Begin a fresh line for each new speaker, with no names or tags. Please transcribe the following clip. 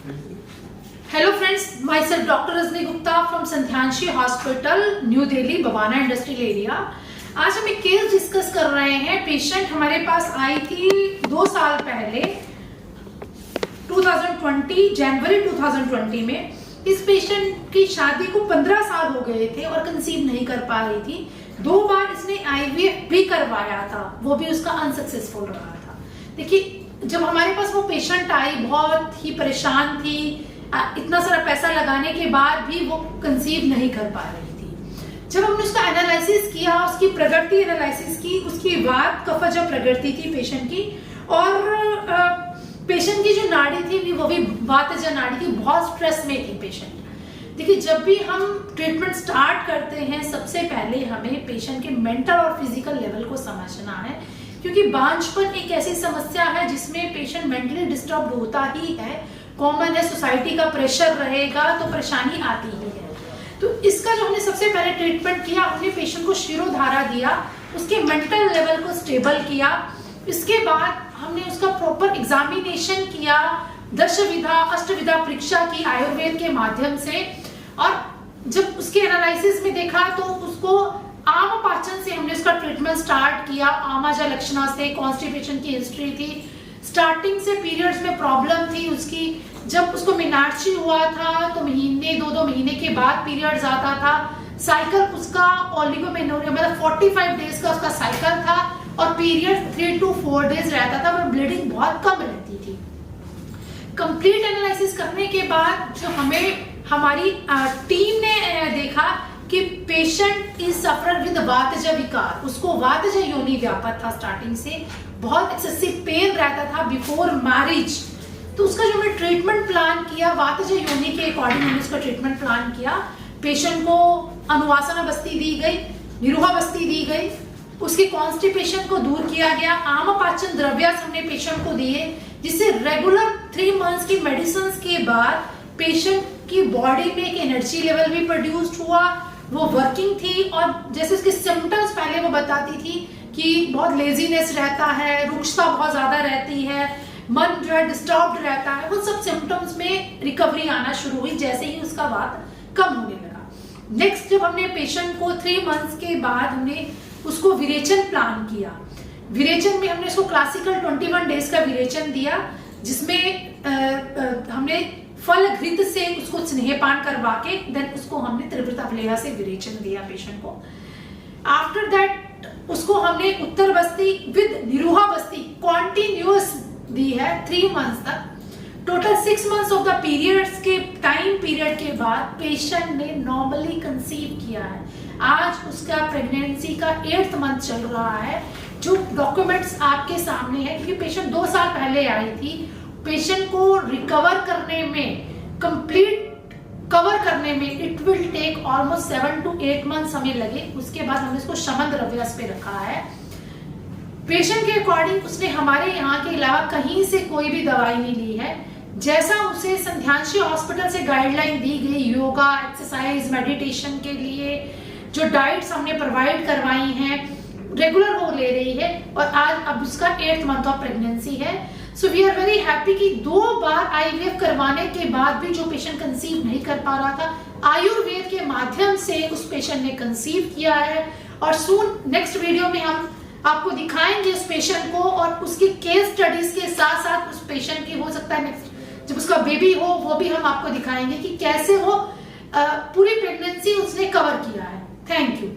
Hello friends, myself Dr. Rajni Gupta from Santhanshi Hospital, New Delhi, Bhavana Industrial Area। आज हम एक case discuss कर रहे हैं। पेशेंट हमारे पास आई थी 2 साल पहले 2020 जनवरी 2020 में। इस पेशेंट की शादी को 15 साल हो गए थे और कंसीव नहीं कर पा रही थी। 2 बार इसने IVF भी करवाया था, वो भी उसका अनसक्सेसफुल रहा था। देखिए, जब हमारे पास वो पेशेंट आई बहुत ही परेशान थी, इतना सारा पैसा लगाने के बाद भी वो कंसीव नहीं कर पा रही थी। जब हमने उसका एनालिसिस किया, उसकी प्रगति एनालिसिस की, उसकी बाद कफज प्रगति थी पेशेंट की, और पेशेंट की जो नाड़ी थी वो भी वातज नाड़ी थी, बहुत स्ट्रेस में थी पेशेंट। देखिए, जब भी हम ट्रीटमेंट स्टार्ट करते हैं सबसे पहले हमें पेशेंट के मेंटल और फिजिकल लेवल को समझना है, क्योंकि बांझपन एक ऐसी समस्या है जिसमें पेशेंट मेंटली डिस्टर्ब होता ही है। कॉमन है, सोसाइटी का प्रेशर रहेगा तो परेशानी आती ही है। तो इसका जो हमने सबसे पहले ट्रीटमेंट किया, हमने पेशेंट को शिरोधारा दिया, उसके मेंटल लेवल को स्टेबल किया। इसके बाद हमने उसका प्रॉपर एग्जामिनेशन किया, दशविधा अष्टविधा परीक्षा की आयुर्वेद के माध्यम से, और जब उसके एनालिसिस में देखा तो उसको आम पाचन से हमने उसका ट्रीटमेंट स्टार्ट किया। आमाशय लक्षणा से, कॉन्स्टिपेशन की हिस्ट्री थी, स्टार्टिंग से पीरियड्स में प्रॉब्लम थी उसकी। जब उसको मीनाक्षी हुआ था तो महीने 2-2 महीने के बाद पीरियड्स आता था। साइकिल उसका ओलिगोमेनोरिया मतलब 45 डेज का उसका साइकिल था, और पीरियड 3 to 4 डेज रहता था, पर ब्लीडिंग बहुत कम रहती थी। कंप्लीट एनालिसिस करने के बाद जो हमारी टीम ने देखा कि पेशेंट इज सफर विद वातज विकार, उसको वातज योनि व्यापक था स्टार्टिंग से, बहुत एक्सेसिव पेन रहता था बिफोर मैरिज। तो उसका जो हमने ट्रीटमेंट प्लान किया, वातज योनि के अकॉर्डिंग हमने उसका ट्रीटमेंट प्लान किया। पेशेंट को अनुवासना बस्ती दी गई, निरूहा बस्ती दी गई, उसके कॉन्स्टिपेशन को दूर किया गया। आम पाचन द्रव्य हमने पेशेंट को दिए, जिससे रेगुलर 3 मंथ्स की मेडिसिन के बाद पेशेंट की बॉडी में एक एनर्जी लेवल भी प्रोड्यूस्ड हुआ, वो वर्किंग थी। और जैसे उसके सिम्टम्स पहले वो बताती थी कि बहुत लेजीनेस रहता है, रुक्षता बहुत ज्यादा रहती है, मन जो है डिस्टर्ब्ड रहता है, वो सब सिम्टम्स में रिकवरी आना शुरू हुई जैसे ही उसका वात कम होने लगा। नेक्स्ट, जब हमने पेशेंट को 3 मंथ्स के बाद हमने उसको विरेचन प्लान किया। विरेचन में हमने उसको क्लासिकल 21 डेज का विरेचन दिया, जिसमें हमने फल घृत से उसको स्नेहपान करवा के देन उसको हमने त्रिवृता फ्लेवा से विरेचन दिया पेशेंट को। आफ्टर दैट उसको हमने उत्तर बस्ती विद निरूहा बस्ती कॉन्टिन्यूअस दी है 3 मंथ्स तक। Total 6 months of the periods के टाइम पीरियड के बाद पेशेंट ने नॉर्मली कंसीव किया है। आज उसका प्रेगनेंसी का 8th मंथ चल रहा है। जो डॉक्यूमेंट्स आपके सामने है, क्योंकि पेशेंट 2 साल पहले आई थी, पेशेंट को रिकवर करने में, कंप्लीट कवर करने में it will take almost 7 to 8 months हमें लगे। उसके बाद हमने इसको शमन द्रव्यस पे रखा है। पेशेंट के अकॉर्डिंग उसने हमारे यहाँ के अलावा कहीं से कोई भी दवाई नहीं ली है। जैसा उसे संध्यांशी हॉस्पिटल से गाइडलाइन दी गई योगा, एक्सरसाइज, मेडिटेशन के लिए जो डाइट्स हमने प्रोवाइड करवाई हैं, रेगुलर वो ले रही है, और आज अब उसका 8th मंथ ऑफ प्रेगनेंसी है। So we are very happy कि 2 बार IVF करवाने के बाद भी जो पेशेंट कंसीव नहीं कर पा रहा था, आयुर्वेद के माध्यम से उस पेशेंट ने कंसीव किया है। और सून नेक्स्ट वीडियो में हम आपको दिखाएंगे उस पेशेंट को, और उसकी केस स्टडीज के साथ साथ उस पेशेंट की हो सकता है नेक्स्ट जब उसका बेबी हो वो भी हम आपको दिखाएंगे कि कैसे वो पूरी प्रेगनेंसी उसने कवर किया है। Thank you.